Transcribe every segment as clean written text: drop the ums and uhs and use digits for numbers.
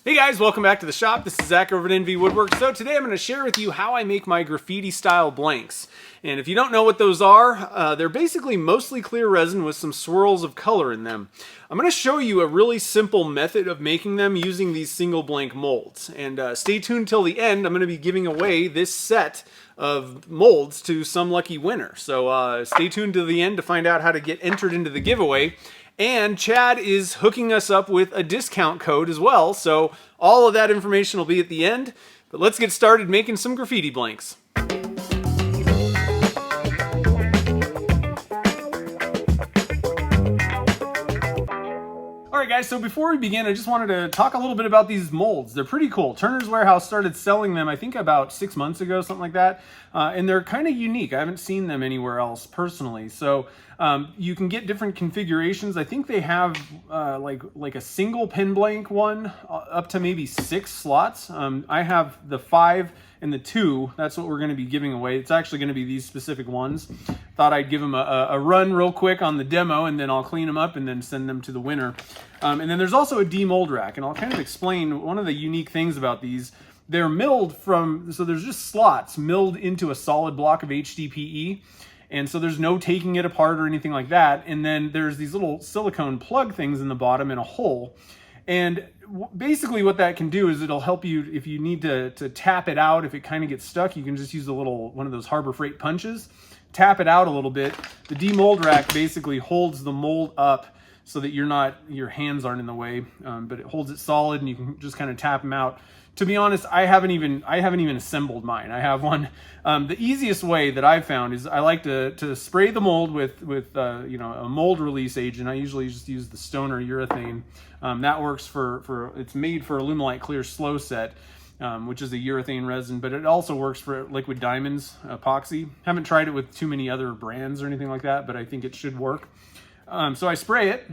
Hey guys, welcome back to the shop. This is Zach over at NV Woodwork. So today I'm going to share with you how I make my graffiti style blanks. And if you don't know what those are, they're basically mostly clear resin with some swirls of color in them. I'm going to show you a really simple method of making them using these single blank molds. And stay tuned till the end. I'm going to be giving away this set of molds to some lucky winner. So stay tuned to the end to find out how to get entered into the giveaway. And Chad is hooking us up with a discount code as well, so all of that information will be at the end. But let's get started making some graffiti blanks. Alright guys, so before we begin, I just wanted to talk a little bit about these molds. They're pretty cool. Turner's Warehouse started selling them, I think about 6 months ago, something like that. And they're kind of unique. I haven't seen them anywhere else personally. So you can get different configurations. I think they have like a single pin blank one up to maybe 6 slots. I have the 5 and the 2. That's what we're going to be giving away. It's actually going to be these specific ones. Thought I'd give them a run real quick on the demo, and then I'll clean them up and then send them to the winner. And then there's also a demold rack, and I'll kind of explain one of the unique things about these. They're milled from, so there's just slots milled into a solid block of HDPE. And so there's no taking it apart or anything like that. And then there's these little silicone plug things in the bottom in a hole. And basically what that can do is it'll help you if you need to tap it out. If it kind of gets stuck, you can just use one of those Harbor Freight punches, tap it out a little bit. The demold rack basically holds the mold up so that your hands aren't in the way, but it holds it solid and you can just kind of tap them out. To be honest, I haven't even assembled mine. I have one. The easiest way that I've found is I like to spray the mold with a mold release agent. I usually just use the Stoner urethane. That works for it's made for Alumilite Clear Slow Set, which is a urethane resin, but it also works for Liquid Diamonds epoxy. Haven't tried it with too many other brands or anything like that, but I think it should work. So I spray it,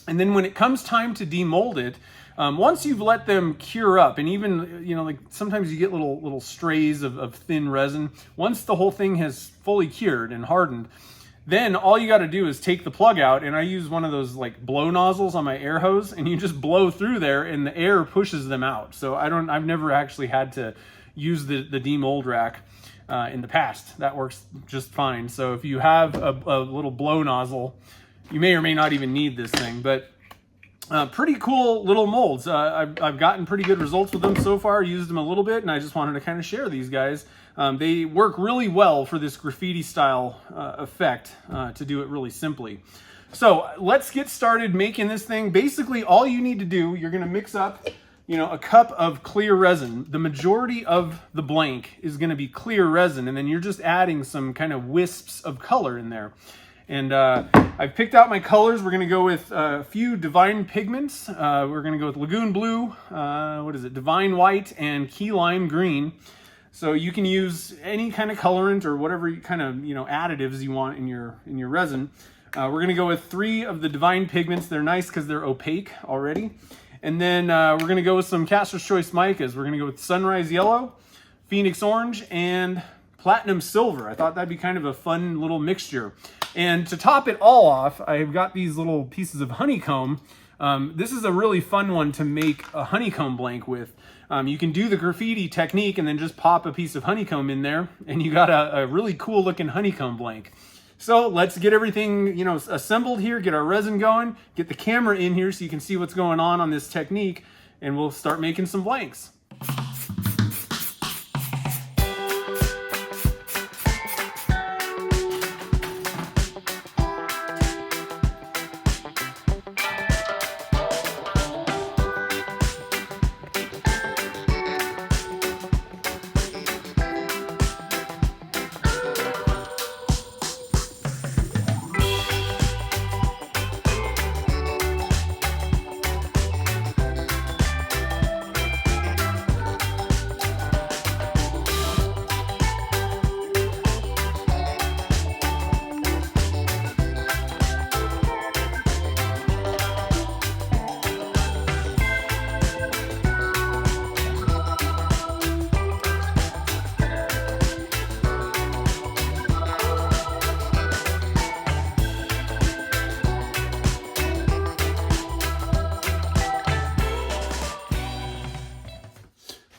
and then when it comes time to demold it, once you've let them cure up, and even, like sometimes you get little strays of thin resin, once the whole thing has fully cured and hardened, then all you got to do is take the plug out, and I use one of those like blow nozzles on my air hose, and you just blow through there and the air pushes them out. So I've never actually had to use the demold rack in the past. That works just fine. So if you have a little blow nozzle, you may or may not even need this thing, but pretty cool little molds. I've gotten pretty good results with them so far. Used them a little bit, and I just wanted to kind of share these guys. They work really well for this graffiti style effect, to do it really simply. So let's get started making this thing. Basically, all you need to do, you're going to mix up a cup of clear resin. The majority of the blank is going to be clear resin, and then you're just adding some kind of wisps of color in there. And I've picked out my colors. We're going to go with a few Divine pigments. We're going to go with Lagoon Blue, Divine White, and Key Lime Green. So you can use any kind of colorant or whatever kind of additives you want in your resin. We're going to go with 3 of the Divine pigments. They're nice because they're opaque already. And then we're going to go with some Caster's Choice micas. We're going to go with Sunrise Yellow, Phoenix Orange, and Platinum Silver. I thought that'd be kind of a fun little mixture. And to top it all off, I've got these little pieces of honeycomb. This is a really fun one to make a honeycomb blank with. You can do the graffiti technique and then just pop a piece of honeycomb in there, and you got a really cool looking honeycomb blank. So let's get everything assembled here, get our resin going, get the camera in here so you can see what's going on this technique, and we'll start making some blanks.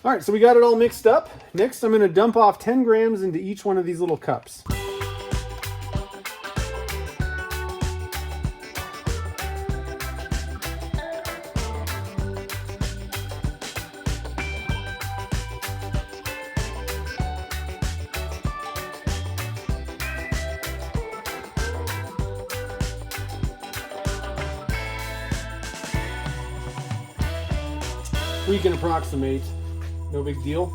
All right, so we got it all mixed up. Next, I'm going to dump off 10 grams into each one of these little cups. We can approximate, no big deal.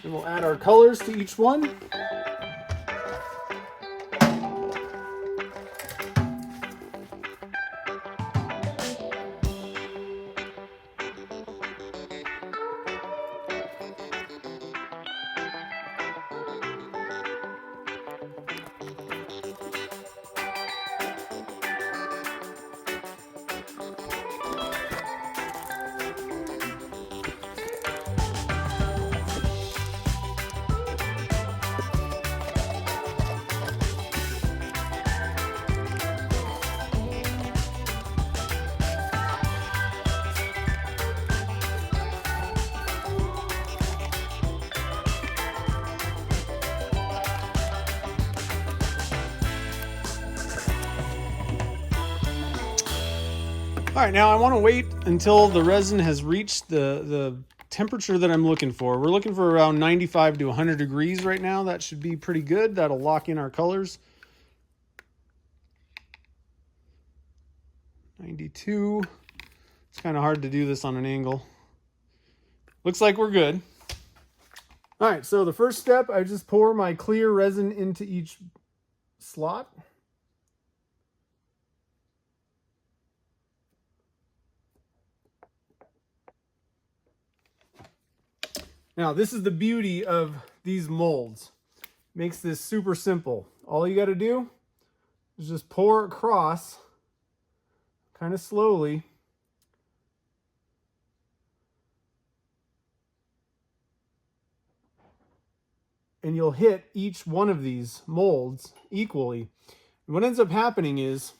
And we'll add our colors to each one. All right, now I want to wait until the resin has reached the temperature that I'm looking for. We're looking for around 95 to 100 degrees right now. That should be pretty good. That'll lock in our colors. 92. It's kind of hard to do this on an angle. Looks like we're good. All right, so the first step, I just pour my clear resin into each slot. Now, this is the beauty of these molds. Makes this super simple. All you got to do is just pour across kind of slowly. And you'll hit each one of these molds equally. And what ends up happening is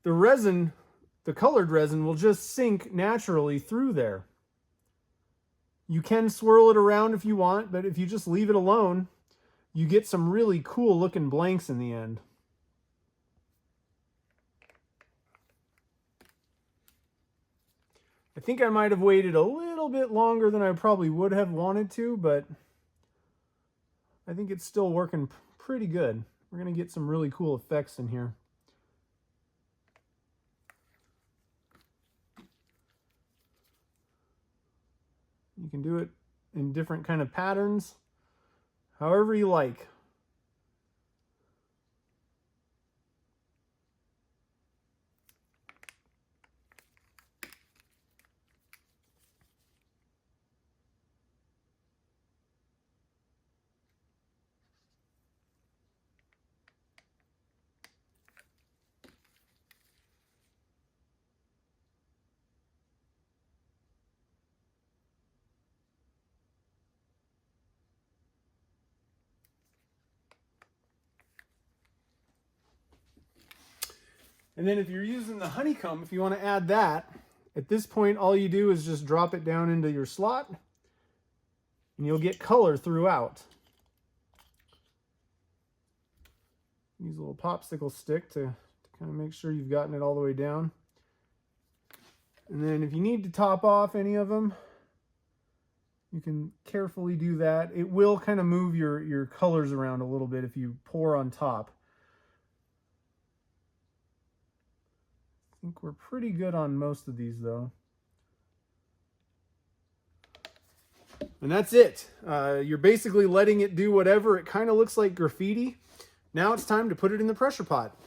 the resin, the colored resin, will just sink naturally through there. You can swirl it around if you want, but if you just leave it alone, you get some really cool looking blanks in the end. I think I might have waited a little bit longer than I probably would have wanted to, but I think it's still working pretty good. We're going to get some really cool effects in here. You can do it in different kind of patterns, however you like. And then if you're using the honeycomb, if you want to add that, at this point, all you do is just drop it down into your slot and you'll get color throughout. Use a little popsicle stick to kind of make sure you've gotten it all the way down. And then if you need to top off any of them, you can carefully do that. It will kind of move your colors around a little bit if you pour on top. I think we're pretty good on most of these though. And that's it. You're basically letting it do whatever. It kind of looks like graffiti. Now it's time to put it in the pressure pot.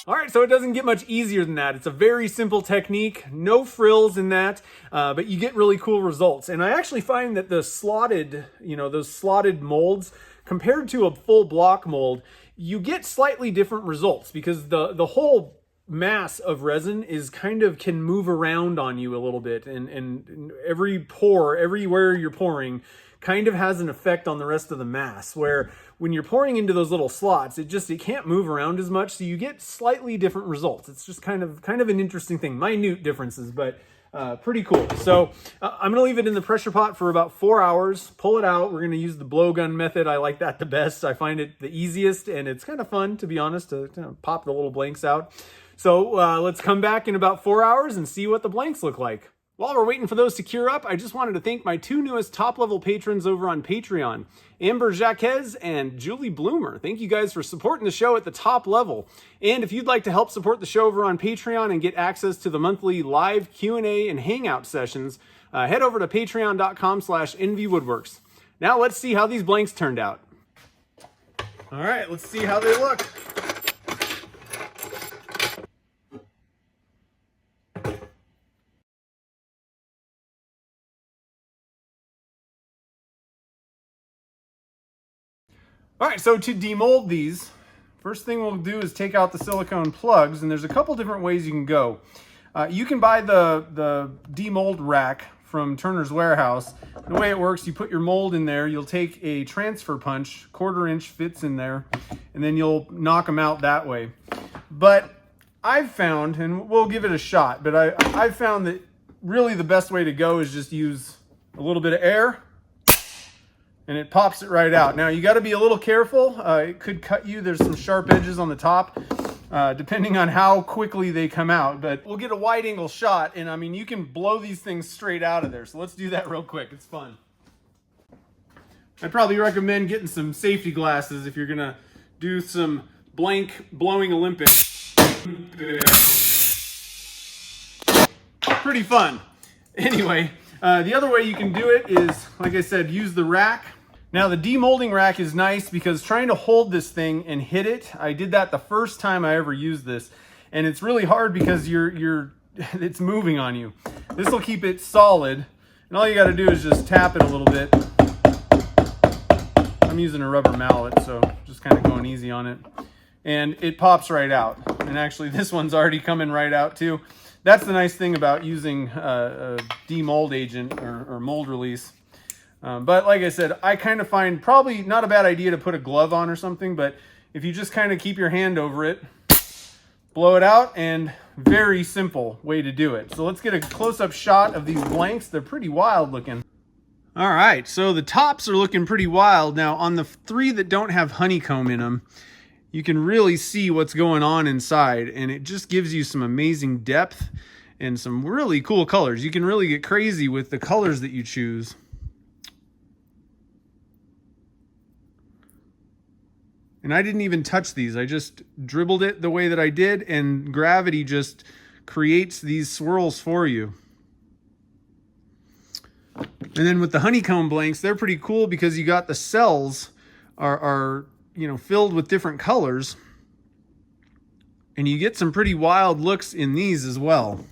All right, so it doesn't get much easier than that. It's a very simple technique, no frills in that, but you get really cool results. And I actually find that the slotted, those slotted molds, compared to a full block mold, you get slightly different results because the whole mass of resin is can move around on you a little bit, and every pour, everywhere you're pouring, kind of has an effect on the rest of the mass, where when you're pouring into those little slots, it can't move around as much, so you get slightly different results. It's just kind of an interesting thing, minute differences, but pretty cool. So I'm gonna leave it in the pressure pot for about 4 hours, pull it out. We're gonna use the blowgun method. I like that the best. I find it the easiest, and it's kind of fun, to be honest, to pop the little blanks out. So let's come back in about 4 hours and see what the blanks look like. While we're waiting for those to cure up, I just wanted to thank my 2 newest top-level patrons over on Patreon, Amber Jaquez and Julie Bloomer. Thank you guys for supporting the show at the top level. And if you'd like to help support the show over on Patreon and get access to the monthly live Q&A and hangout sessions, head over to patreon.com/envywoodworks. Now let's see how these blanks turned out. All right, let's see how they look. All right, so to demold these, first thing we'll do is take out the silicone plugs, and there's a couple different ways you can go. You can buy the demold rack from Turner's Warehouse. The way it works, you put your mold in there, you'll take a transfer punch, 1/4 inch fits in there, and then you'll knock them out that way. But I've found, and we'll give it a shot, but I've found that really the best way to go is just use a little bit of air, and it pops it right out. Now you got to be a little careful. It could cut you. There's some sharp edges on the top, depending on how quickly they come out. But we'll get a wide angle shot, and I mean, you can blow these things straight out of there. So let's do that real quick. It's fun. I'd probably recommend getting some safety glasses if you're gonna do some blank blowing Olympics. Pretty fun. Anyway, the other way you can do it is, like I said, use the rack. Now the demolding rack is nice because trying to hold this thing and hit it, I did that the first time I ever used this, and it's really hard because it's moving on you. This will keep it solid, and all you got to do is just tap it a little bit. I'm using a rubber mallet, so just kind of going easy on it, and it pops right out. And actually this one's already coming right out too. That's the nice thing about using a demold agent or mold release. But like I said, I kind of find probably not a bad idea to put a glove on or something, but if you just kind of keep your hand over it, blow it out, and very simple way to do it. So let's get a close-up shot of these blanks. They're pretty wild looking. All right, so the tops are looking pretty wild. Now on the 3 that don't have honeycomb in them, you can really see what's going on inside, and it just gives you some amazing depth and some really cool colors. You can really get crazy with the colors that you choose. And I didn't even touch these. I just dribbled it the way that I did, and gravity just creates these swirls for you. And then with the honeycomb blanks, they're pretty cool because you got the cells are filled with different colors, and you get some pretty wild looks in these as well.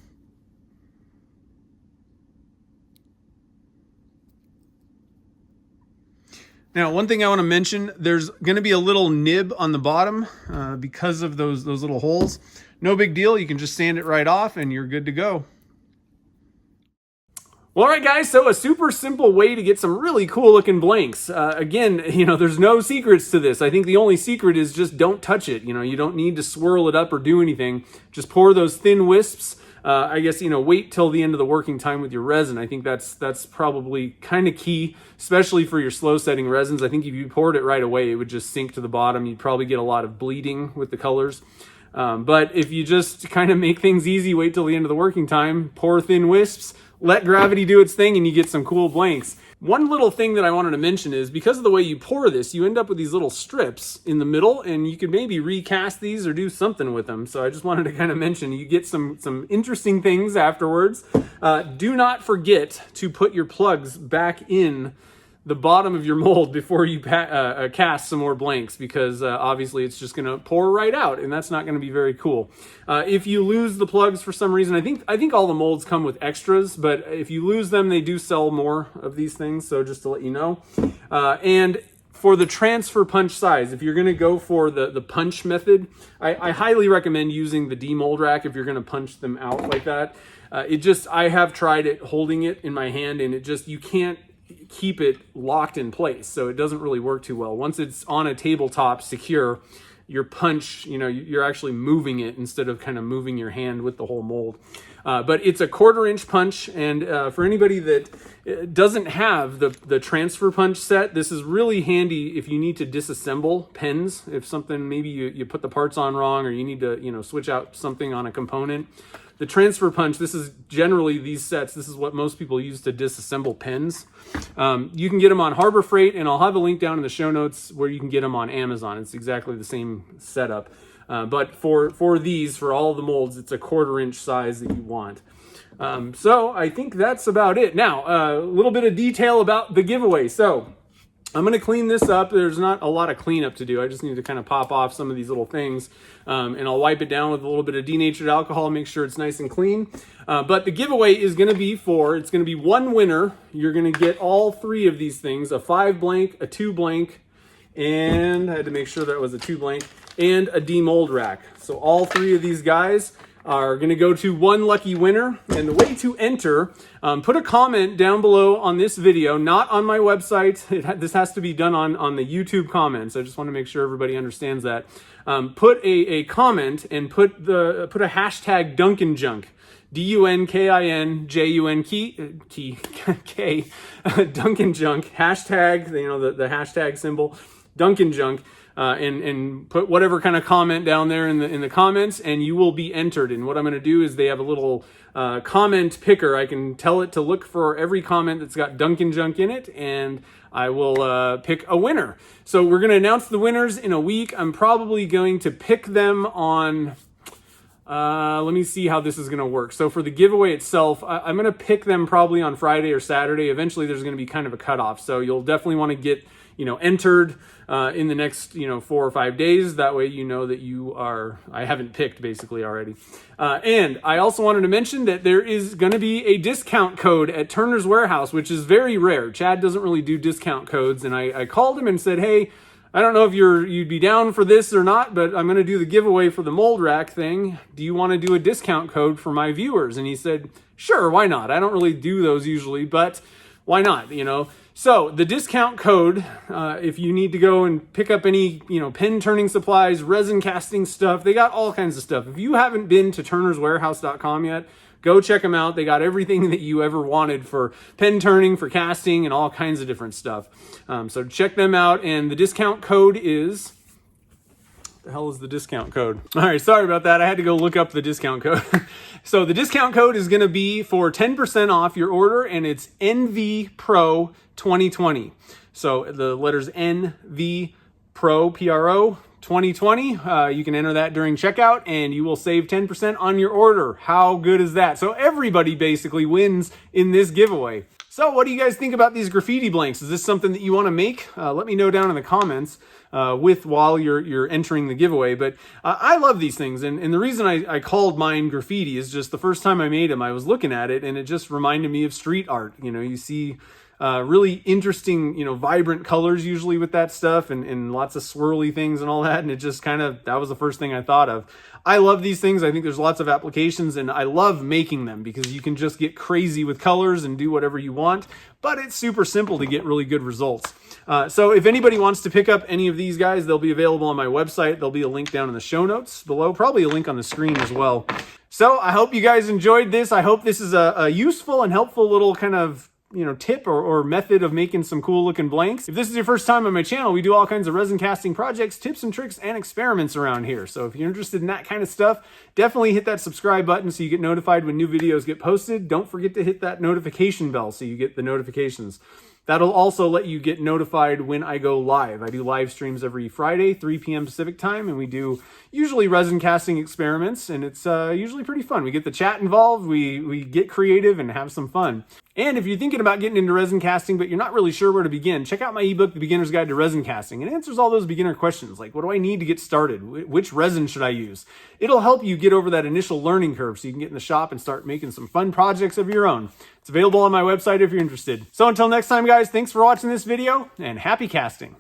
Now, one thing I want to mention, there's going to be a little nib on the bottom because of those little holes. No big deal. You can just sand it right off and you're good to go. Well, all right, guys, so a super simple way to get some really cool looking blanks. Again, there's no secrets to this. I think the only secret is just don't touch it. You don't need to swirl it up or do anything. Just pour those thin wisps. I guess, wait till the end of the working time with your resin. I think that's probably kind of key, especially for your slow setting resins. I think if you poured it right away, it would just sink to the bottom. You'd probably get a lot of bleeding with the colors. But if you just kind of make things easy, wait till the end of the working time, pour thin wisps, let gravity do its thing, and you get some cool blanks. One little thing that I wanted to mention is because of the way you pour this, you end up with these little strips in the middle, and you could maybe recast these or do something with them. So I just wanted to kind of mention, you get some interesting things afterwards. Do not forget to put your plugs back in the bottom of your mold before you cast some more blanks, because obviously it's just going to pour right out, and that's not going to be very cool. If you lose the plugs for some reason, I think all the molds come with extras, but if you lose them, they do sell more of these things, so just to let you know. And for the transfer punch size, if you're going to go for the punch method, I highly recommend using the demold rack if you're going to punch them out like that. I have tried it holding it in my hand, and you can't keep it locked in place, so it doesn't really work too well. Once it's on a tabletop secure, your punch, you're actually moving it instead of kind of moving your hand with the whole mold. But it's a 1/4 inch punch, and for anybody that doesn't have the transfer punch set, this is really handy if you need to disassemble pens. If something, maybe you put the parts on wrong, or you need to switch out something on a component. The transfer punch, this is generally these sets, this is what most people use to disassemble pens. You can get them on Harbor Freight, and I'll have a link down in the show notes where you can get them on Amazon. It's exactly the same setup. But for all the molds, it's a 1/4 inch size that you want. So I think that's about it. Now, a little bit of detail about the giveaway. So I'm going to clean this up. There's not a lot of cleanup to do. I just need to kind of pop off some of these little things. And I'll wipe it down with a little bit of denatured alcohol, make sure it's nice and clean. But the giveaway is going to be it's going to be one winner. You're going to get all 3 of these things, a 5 blank, a 2 blank, and I had to make sure that it was a 2 blank, and a demold rack. So all 3 of these guys are going to go to one lucky winner. And the way to enter, put a comment down below on this video, not on my website. This has to be done on the YouTube comments. I just want to make sure everybody understands that. Put a comment and put a hashtag Dunkin' Junk. DUNKINJUNK Dunkin' Junk, hashtag, the hashtag symbol, Dunkin' Junk. And put whatever kind of comment down there in the comments, and you will be entered. And what I'm going to do is they have a little comment picker. I can tell it to look for every comment that's got Dunkin' Junk in it, and I will pick a winner. So we're going to announce the winners in a week. I'm probably going to pick them on... let me see how this is going to work. So for the giveaway itself, I'm going to pick them probably on Friday or Saturday. Eventually there's going to be kind of a cutoff. So you'll definitely want to get entered in the next 4 or 5 days. That way that you are, I haven't picked basically already. And I also wanted to mention that there is going to be a discount code at Turner's Warehouse, which is very rare. Chad doesn't really do discount codes, and I called him and said, hey, I don't know if you'd be down for this or not, but I'm going to do the giveaway for the mold rack thing. Do you want to do a discount code for my viewers? And he said, sure, why not? I don't really do those usually, but why not, So the discount code, if you need to go and pick up any, pen turning supplies, resin casting stuff, they got all kinds of stuff. If you haven't been to turnerswarehouse.com yet, go check them out. They got everything that you ever wanted for pen turning, for casting, and all kinds of different stuff. So check them out. And the discount code is... the hell is the discount code? All right, sorry about that. I had to go look up the discount code. So the discount code is going to be for 10% off your order, and it's NV Pro 2020. So the letters NV Pro, P-R-O, 2020. You can enter that during checkout, and you will save 10% on your order. How good is that? So everybody basically wins in this giveaway. So what do you guys think about these graffiti blanks? Is this something that you want to make? Let me know down in the comments while you're entering the giveaway. But I love these things, and the reason I called mine graffiti is just the first time I made them, I was looking at it, and it just reminded me of street art. You see really interesting, vibrant colors usually with that stuff, and lots of swirly things and all that, and it just that was the first thing I thought of. I love these things. I think there's lots of applications, and I love making them because you can just get crazy with colors and do whatever you want, but it's super simple to get really good results. So if anybody wants to pick up any of these guys, they'll be available on my website. There'll be a link down in the show notes below, probably a link on the screen as well. So I hope you guys enjoyed this. I hope this is a useful and helpful little kind of tip or method of making some cool looking blanks. If this is your first time on my channel, we do all kinds of resin casting projects, tips and tricks, and experiments around here. So if you're interested in that kind of stuff, definitely hit that subscribe button so you get notified when new videos get posted. Don't forget to hit that notification bell so you get the notifications. That'll also let you get notified when I go live. I do live streams every Friday, 3 p.m. Pacific time, and we do usually resin casting experiments, and it's usually pretty fun. We get the chat involved, we get creative and have some fun. And if you're thinking about getting into resin casting, but you're not really sure where to begin, check out my ebook, The Beginner's Guide to Resin Casting. It answers all those beginner questions, like what do I need to get started? Which resin should I use? It'll help you get over that initial learning curve so you can get in the shop and start making some fun projects of your own. It's available on my website if you're interested. So until next time, guys, thanks for watching this video, and happy casting.